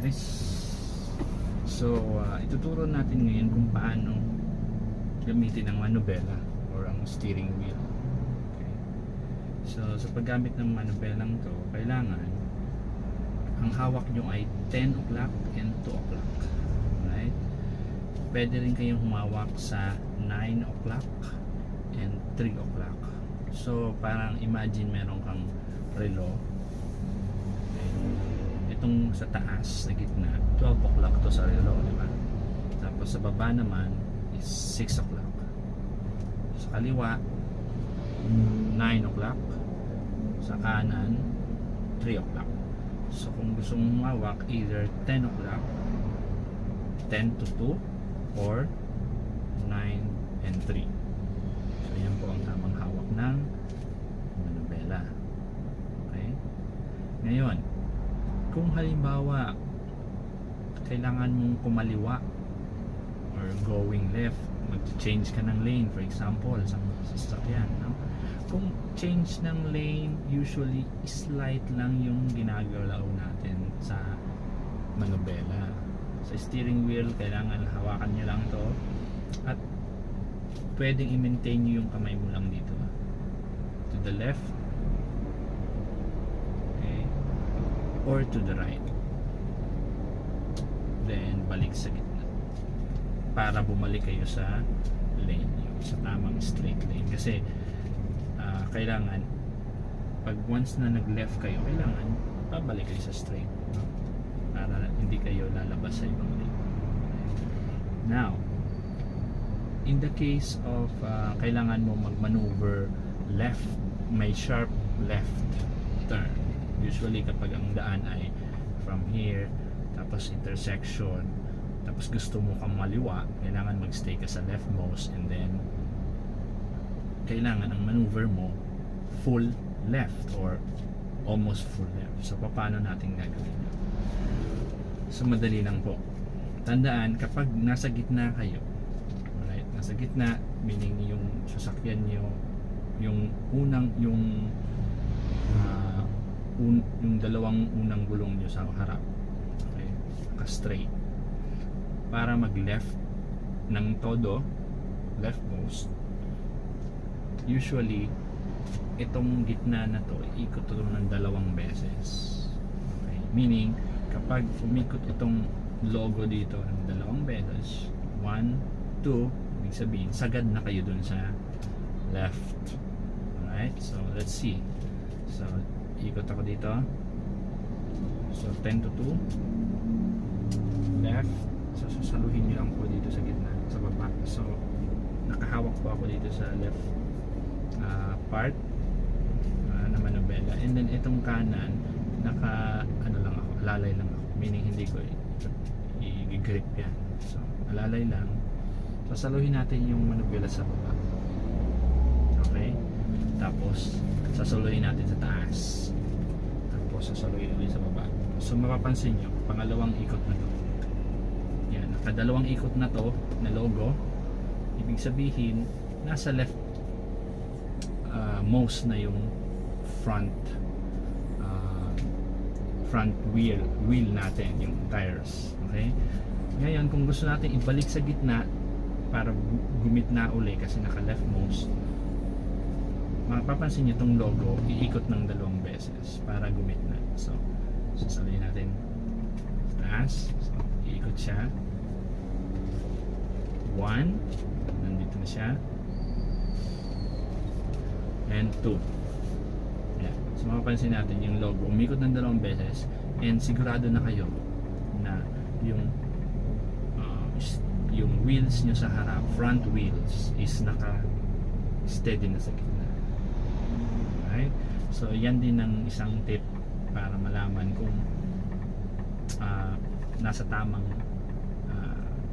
guys. So ituturo natin ngayon kung paano gamitin ang manubela or ang steering wheel. Okay. So sa paggamit ng manubelang to, kailangan ang hawak nyo ay 10 o'clock and 2 o'clock. Right? Pwede rin kayong humawak sa 9 o'clock and 3 o'clock. So parang imagine meron kang relo. Itong sa taas na gitna 12 o'clock to sa relo, di ba? Tapos sa baba naman is 6 o'clock. Sa kaliwa 9 o'clock. Sa kanan 3 o'clock. So kung gusto mong humawak, either 10 o'clock, 10 to 2, or 9 and 3. So yan po ang tamang hawak ng manubela. Okay? Ngayon, kung halimbawa kailangan mong kumaliwa or going left, mag-change ka ng lane, for example sa sasakyan, no? Kung change ng lane, usually slight lang yung ginagalaw natin sa manubela. Sa steering wheel, kailangan hawakan nyo lang to at pwedeng i-maintain nyo yung kamay mo lang dito to the left, okay, or to the right, then balik sa gitna para bumalik kayo sa lane nyo, sa tamang straight lane. Kasi kailangan pag once na nag left kayo, kailangan babalik kayo sa straight, no? Para hindi kayo lalabas sa ibang lane. Now in the case of kailangan mo mag-maneuver left, may sharp left turn, usually kapag ang daan ay from here tapos intersection, tapos gusto mo kang maliwa, kailangan magstay ka sa leftmost, and then kailangan ang maneuver mo full left or almost full left. So paano natin gagawin? So madali lang po. Tandaan, kapag nasa gitna kayo, alright, nasa gitna, meaning yung sasakyan nyo, yung unang, yung dalawang unang gulong nyo sa harap, okay, naka-straight, para mag-left ng todo, leftmost, usually itong gitna na to, ikot ito ng dalawang beses. Okay? Meaning, kapag umikot itong logo dito ng dalawang beses, 1, 2, ibig sabihin, sagad na kayo dun sa left. Alright? So, let's see. So, ikot ako dito. So, 10 to 2. Left. So, sasaluhin nyo lang po dito sa gitna, sa baba. So, nakahawak po ako dito sa left part na manubela, and then itong kanan naka ano lang ako, alalay lang ako, meaning hindi ko i-grip yan. So alalay lang, sasaluhin natin yung manubela sa baba, okay, tapos sasaluhin natin sa taas, tapos sasaluhin ulit sa baba. So mapapansin nyo, pangalawang ikot na to, yan, nakadalawang ikot na to na logo, ibig sabihin nasa left most na yung front wheel natin, yung tires. Okay? Ngayon, kung gusto natin ibalik sa gitna para gumitna uli kasi naka leftmost, mapapansin nyo itong logo, iikot ng dalawang beses para gumitna. So sasabihin natin sa taas, so iikot siya, 1, nandito na siya, and 2. Yeah. So mapapansin natin yung logo umikot ng dalawang beses, and sigurado na kayo na yung wheels nyo sa harap, front wheels, is naka steady na sa gitna. Alright? So yan din ang isang tip para malaman kung nasa tamang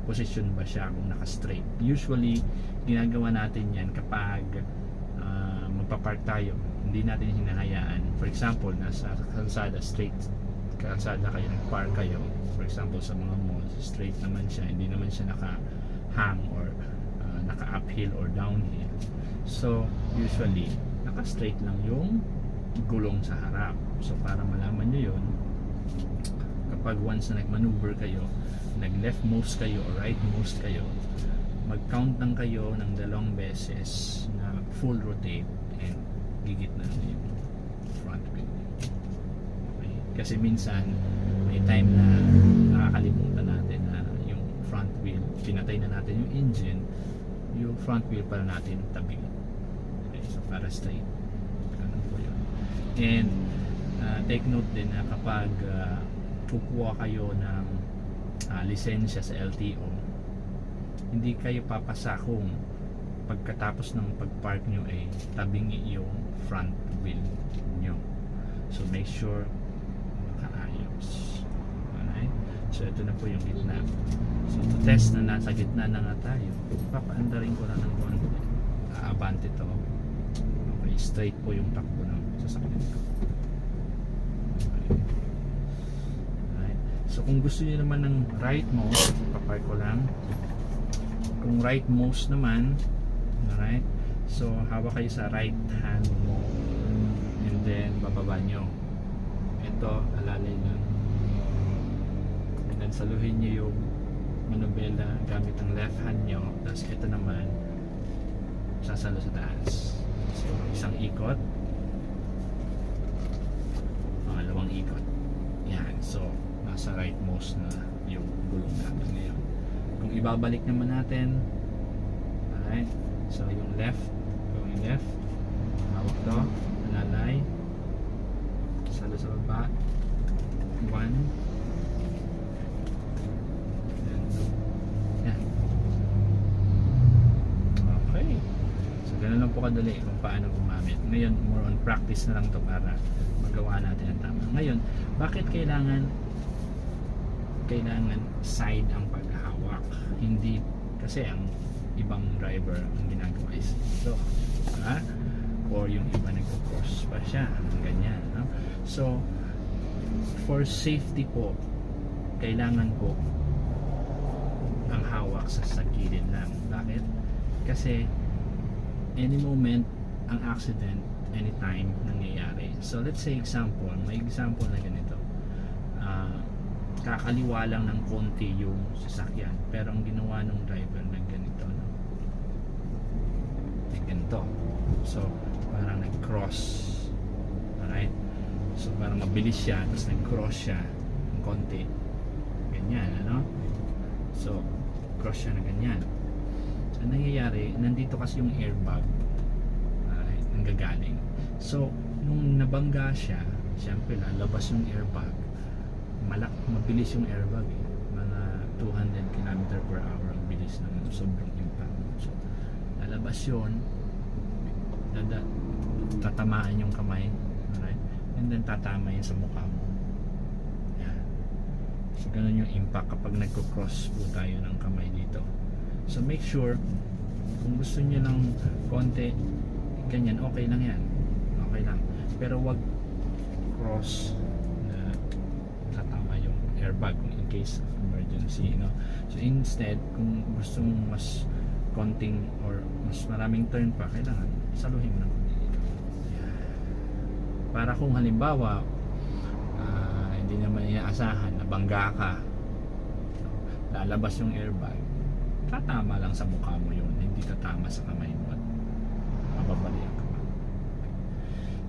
position ba siya, kung naka straight. Usually ginagawa natin yan kapag magpa-park tayo, hindi natin hinahayaan. For example, nasa kalsada, straight kalsada kayo, nag-park kayo, for example sa mga malls, straight naman siya, hindi naman siya naka-hang or naka-uphill or downhill. So usually naka-straight lang yung gulong sa harap. So para malaman nyo yun, kapag once na nag-maneuver kayo, nag-leftmost kayo o rightmost kayo, mag-count lang kayo ng 2 beses na full rotate and gigitna na yung front wheel. Okay? Kasi minsan may time na nakakalimutan natin na yung front wheel, pinatay na natin yung engine, yung front wheel para natin tabi. Okay, so para straight. Ganun po yun. And take note din na kapag kukuha kayo ng lisensya sa LTO, hindi kayo papasa kung pagkatapos ng pag-park nyo ay tabingi yung front wheel nyo. So make sure makaayos. Alright? So ito na po yung gitna. So to test na nasa gitna na nga tayo, papaandarin ko lang ng konti. Aabante to. Okay, straight po yung takbo ng sasakyan ko. Okay. Alright. So kung gusto niyo naman ng rightmost, papark ko lang. Kung rightmost naman, alright, so hawak kayo sa right hand mo and then bababa nyo. Ito, alalay lang. And then saluhin nyo yung manubela gamit ang left hand nyo. Tapos ito naman, sasalo sa taas. So, isang ikot, pangalawang ikot. Yan, so nasa rightmost na yung gulong natin ngayon. Kung ibabalik naman natin, alright, so yung left, going left, hawak to, alalay, salo sa baba, 1, then 2, yan. Okay, so ganun lang po kadali kung paano gumamit. Ngayon, more on practice na lang to para magawa natin ang tama. Ngayon, bakit kailangan side ang paghahawak? Hindi kasi ang ibang driver ang ginagawa is ito, or yung iba nagko-cross pa siya ng ganyan, no? So for safety po, kailangan po ang hawak sa gilid lang. Bakit? Kasi any moment ang accident, anytime nangyayari. So let's say example, may example na ganito, kakaliwa lang ng konti yung sasakyan, pero ang ginawa ng driver ng ganito, no? Ganito. So parang nag-cross, alright, so parang mabilis siya, tapos nag-cross siya ng konti, ganyan, ano? So cross siya na ganyan. Ang nangyayari, nandito kasi yung airbag, alright, nanggagaling. So nung nabangga siya, siyempre lalabas yung airbag. Mabilis yung airbag, eh. Mga 200 km/h ang bilis ng sobrang impact. So lalabas yun, tatamaan yung kamay, alright? And then tatama yun sa mukha mo. Yan. So ganun yung impact kapag nagko-cross po tayo ng kamay dito. So make sure, kung gusto niyo ng konti ganyan, okay lang yan, okay lang, pero wag cross na tatama yung airbag in case of emergency, no? So instead, kung gusto mong mas konting or mas maraming turn pa, kailangan saluhin mo ng konti dito. Para kung halimbawa hindi naman inaasahan, nabangga ka, lalabas yung airbag, tatama lang sa mukha mo yun, hindi tatama sa kamay mo at mababali ang kamay.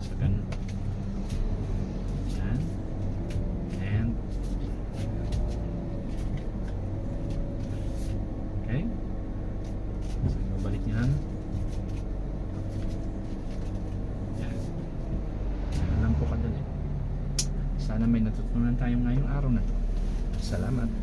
So ganun. Yan. And okay, so babalik nyo lang. Yan. Yan lang po kadali. Sana may natutunan tayo ngayong araw na to. Salamat.